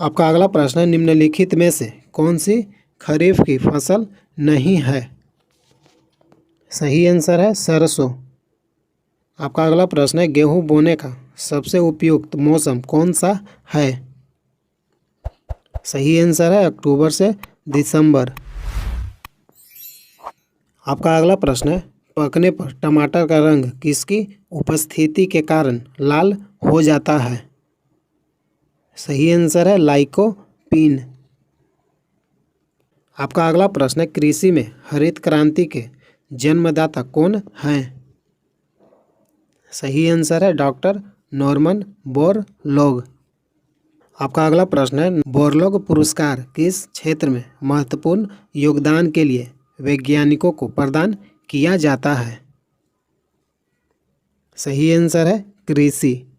आपका अगला प्रश्न है, निम्नलिखित में से कौन सी खरीफ की फसल नहीं है? सही आंसर है सरसों। आपका अगला प्रश्न है, गेहूं बोने का सबसे उपयुक्त मौसम कौन सा है? सही आंसर है अक्टूबर से दिसंबर। आपका अगला प्रश्न है, पकने पर टमाटर का रंग किसकी उपस्थिति के कारण लाल हो जाता है? सही आंसर है लाइकोपीन। आपका अगला प्रश्न है, कृषि में हरित क्रांति के जन्मदाता कौन हैं? सही आंसर है डॉक्टर नॉर्मन बोरलॉग। आपका अगला प्रश्न है, बोरलॉग पुरस्कार किस क्षेत्र में महत्वपूर्ण योगदान के लिए वैज्ञानिकों को प्रदान किया जाता है? सही आंसर है कृषि।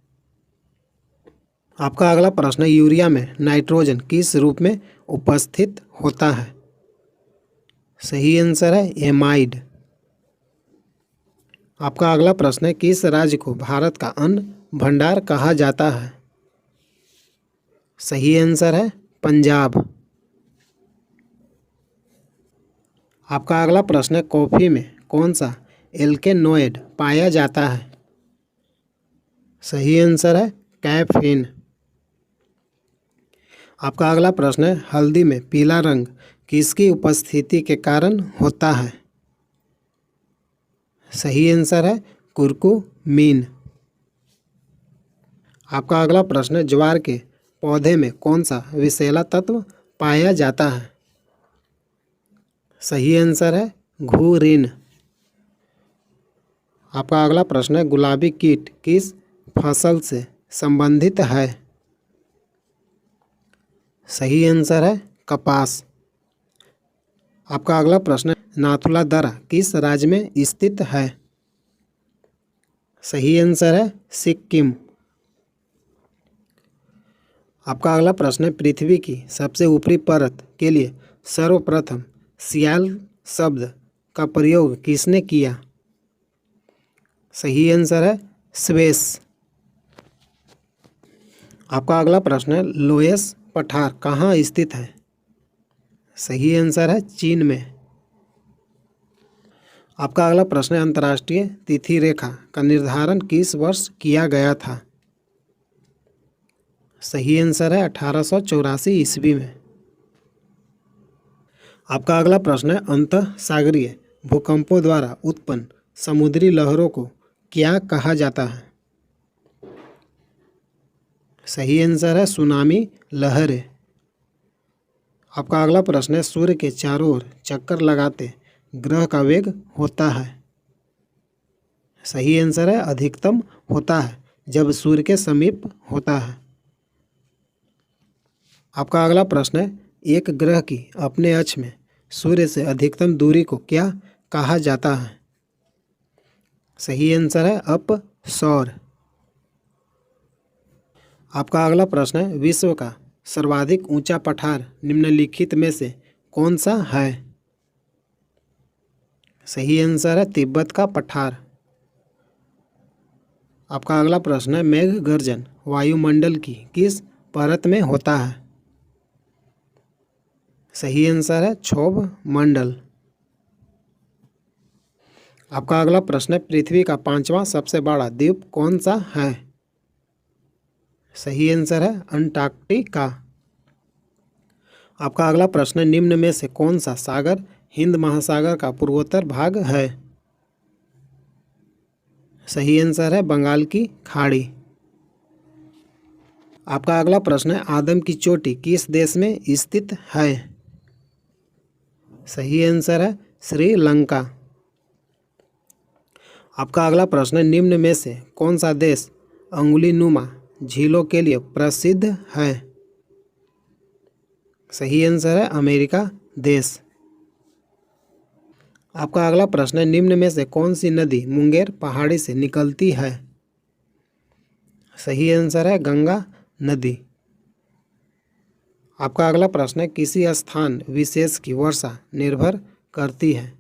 आपका अगला प्रश्न है, यूरिया में नाइट्रोजन किस रूप में उपस्थित होता है? सही आंसर है एमाइड। आपका अगला प्रश्न है, किस राज्य को भारत का अन्न भंडार कहा जाता है? सही आंसर है पंजाब। आपका अगला प्रश्न है, कॉफी में कौन सा एल्केनॉइड पाया जाता है? सही आंसर है कैफीन। आपका अगला प्रश्न है, हल्दी में पीला रंग किसकी उपस्थिति के कारण होता है? सही आंसर है कुरकुमीन। आपका अगला प्रश्न है, ज्वार के पौधे में कौन सा विषैला तत्व पाया जाता है? सही आंसर है घुरीन। आपका अगला प्रश्न है, गुलाबी कीट किस फसल से संबंधित है? सही आंसर है कपास। आपका अगला प्रश्न है, नाथुला दर्रा किस राज्य में स्थित है? सही आंसर है सिक्किम। आपका अगला प्रश्न है, पृथ्वी की सबसे ऊपरी परत के लिए सर्वप्रथम सियाल शब्द का प्रयोग किसने किया? सही आंसर है स्वेस। आपका अगला प्रश्न है, लोयस पठार कहाँ स्थित है? सही आंसर है चीन में। आपका अगला प्रश्न है, अंतर्राष्ट्रीय तिथि रेखा का निर्धारण किस वर्ष किया गया था? सही आंसर है 1884 ईस्वी में। आपका अगला प्रश्न है, अंतःसागरीय भूकंपों द्वारा उत्पन्न समुद्री लहरों को क्या कहा जाता है? सही आंसर है सुनामी लहरें। आपका अगला प्रश्न है, सूर्य के चारों ओर चक्कर लगाते ग्रह का वेग होता है? सही आंसर है अधिकतम होता है जब सूर्य के समीप होता है। आपका अगला प्रश्न है, एक ग्रह की अपने अक्ष में सूर्य से अधिकतम दूरी को क्या कहा जाता है? सही आंसर है अपसौर। आपका अगला प्रश्न है, विश्व का सर्वाधिक ऊंचा पठार निम्नलिखित में से कौन सा है? सही आंसर है तिब्बत का पठार। आपका अगला प्रश्न है, मेघ गर्जन वायुमंडल की किस परत में होता है? सही आंसर है क्षोभ मंडल। आपका अगला प्रश्न है, पृथ्वी का पांचवा सबसे बड़ा द्वीप कौन सा है? सही आंसर है अंटार्कटिका। आपका अगला प्रश्न है, निम्न में से कौन सा सागर हिंद महासागर का पूर्वोत्तर भाग है? सही आंसर है बंगाल की खाड़ी। आपका अगला प्रश्न है, आदम की चोटी किस देश में स्थित है? सही आंसर है श्रीलंका। आपका अगला प्रश्न है, निम्न में से कौन सा देश अंगुलीनुमा झीलों के लिए प्रसिद्ध है? सही आंसर है अमेरिका देश। आपका अगला प्रश्न है, निम्न में से कौन सी नदी मुंगेर पहाड़ी से निकलती है? सही आंसर है गंगा नदी। आपका अगला प्रश्न है, किसी स्थान विशेष की वर्षा निर्भर करती है?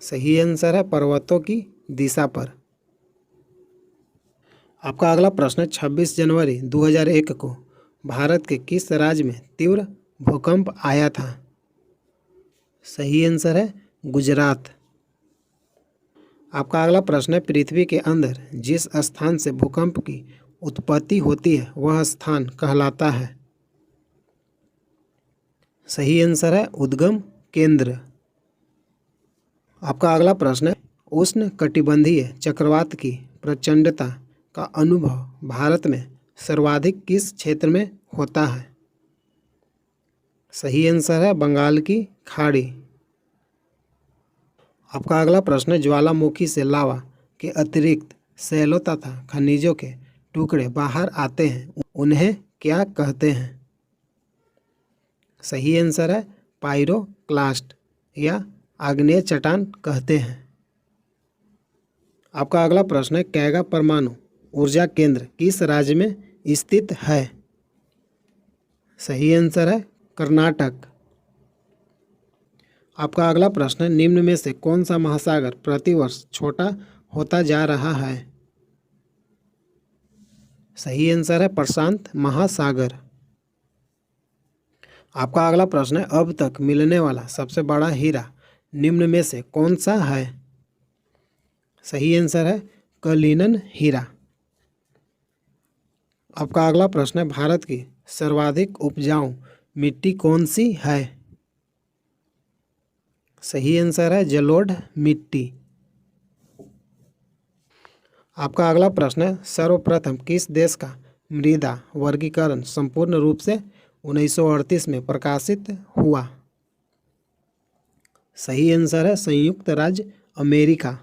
सही आंसर है पर्वतों की दिशा पर। आपका अगला प्रश्न है, 26 जनवरी 2001 को भारत के किस राज्य में तीव्र भूकंप आया था? सही आंसर है गुजरात। आपका अगला प्रश्न है, पृथ्वी के अंदर जिस स्थान से भूकंप की उत्पत्ति होती है वह स्थान कहलाता है? सही आंसर है उद्गम केंद्र। आपका अगला प्रश्न है, उष्ण कटिबंधीय चक्रवात की प्रचंडता का अनुभव भारत में सर्वाधिक किस क्षेत्र में होता है? सही आंसर है बंगाल की खाड़ी। आपका अगला प्रश्न है, ज्वालामुखी से लावा के अतिरिक्त सैलों तथा खनिजों के टुकड़े बाहर आते हैं, उन्हें क्या कहते हैं? सही आंसर है पाइरोक्लास्ट या आग्नेय चट्टान कहते हैं। आपका अगला प्रश्न है, कैगा परमाणु ऊर्जा केंद्र किस राज्य में स्थित है? सही आंसर है कर्नाटक। आपका अगला प्रश्न है, निम्न में से कौन सा महासागर प्रतिवर्ष छोटा होता जा रहा है? सही आंसर है प्रशांत महासागर। आपका अगला प्रश्न है, अब तक मिलने वाला सबसे बड़ा हीरा निम्न में से कौन सा है? सही आंसर है कलिनन हीरा। आपका अगला प्रश्न है, भारत की सर्वाधिक उपजाऊ मिट्टी कौन सी है? सही आंसर है जलोढ़ मिट्टी। आपका अगला प्रश्न है, सर्वप्रथम किस देश का मृदा वर्गीकरण संपूर्ण रूप से 1938 में प्रकाशित हुआ? सही आंसर है संयुक्त राज्य अमेरिका।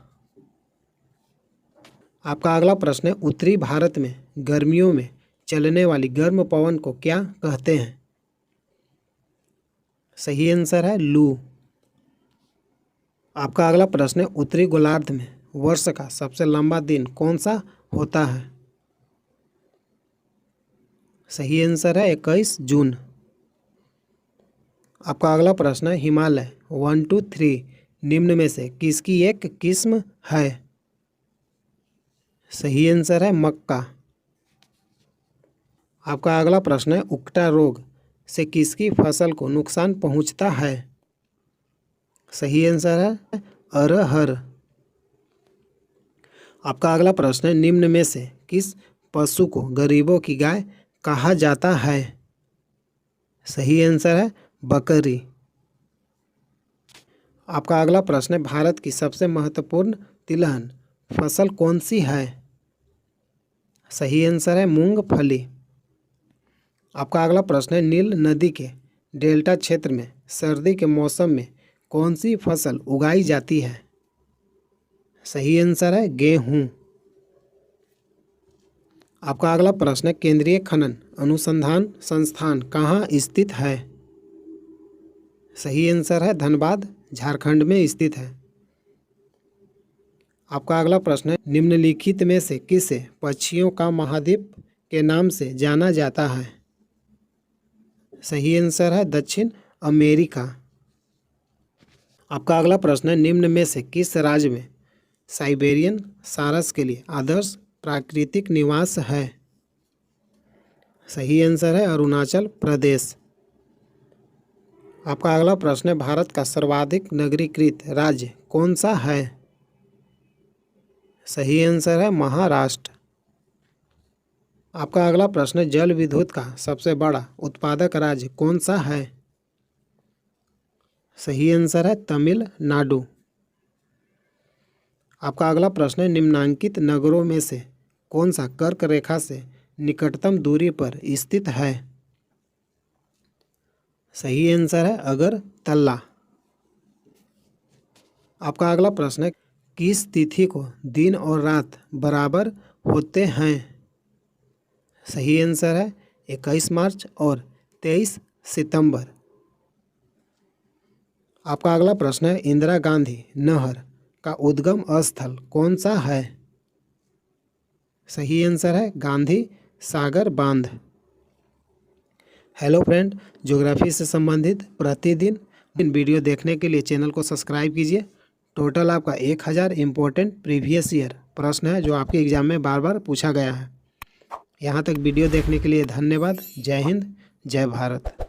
आपका अगला प्रश्न है, उत्तरी भारत में गर्मियों में चलने वाली गर्म पवन को क्या कहते हैं? सही आंसर है लू। आपका अगला प्रश्न है, उत्तरी गोलार्ध में वर्ष का सबसे लंबा दिन कौन सा होता है? सही आंसर है 21 जून। आपका अगला प्रश्न है, हिमालय 1, 2, 3 निम्न में से किसकी एक किस्म है? सही आंसर है मक्का। आपका अगला प्रश्न है, उकटा रोग से किसकी फसल को नुकसान पहुंचता है? सही आंसर है अरहर। आपका अगला प्रश्न है, निम्न में से किस पशु को गरीबों की गाय कहा जाता है? सही आंसर है बकरी। आपका अगला प्रश्न है, भारत की सबसे महत्वपूर्ण तिलहन फसल कौन सी है? सही आंसर है मूंगफली। आपका अगला प्रश्न है, नील नदी के डेल्टा क्षेत्र में सर्दी के मौसम में कौन सी फसल उगाई जाती है? सही आंसर है गेहूँ। आपका अगला प्रश्न है, केंद्रीय खनन अनुसंधान संस्थान कहाँ स्थित है? सही आंसर है धनबाद झारखंड में स्थित है। आपका अगला प्रश्न है, निम्नलिखित में से किसे पक्षियों का महाद्वीप के नाम से जाना जाता है? सही आंसर है दक्षिण अमेरिका। आपका अगला प्रश्न है, निम्न में से किस राज्य में साइबेरियन सारस के लिए आदर्श प्राकृतिक निवास है? सही आंसर है अरुणाचल प्रदेश। आपका अगला प्रश्न है, भारत का सर्वाधिक नगरीकृत राज्य कौन सा है? सही आंसर है महाराष्ट्र। आपका अगला प्रश्न है, जल विद्युत का सबसे बड़ा उत्पादक राज्य कौन सा है? सही आंसर है तमिलनाडु। आपका अगला प्रश्न है, निम्नांकित नगरों में से कौन सा कर्क रेखा से निकटतम दूरी पर स्थित है? सही आंसर है अगरतला। आपका अगला प्रश्न है, किस तिथि को दिन और रात बराबर होते हैं? सही आंसर है 21 मार्च और 23 सितंबर। आपका अगला प्रश्न है, इंदिरा गांधी नहर का उद्गम स्थल कौन सा है? सही आंसर है गांधी सागर बांध। हेलो फ्रेंड, ज्योग्राफी से संबंधित प्रतिदिन वीडियो देखने के लिए चैनल को सब्सक्राइब कीजिए। टोटल आपका 1000 इम्पोर्टेंट प्रीवियस ईयर प्रश्न है जो आपके एग्जाम में बार बार पूछा गया है। यहाँ तक वीडियो देखने के लिए धन्यवाद। जय हिंद, जय भारत।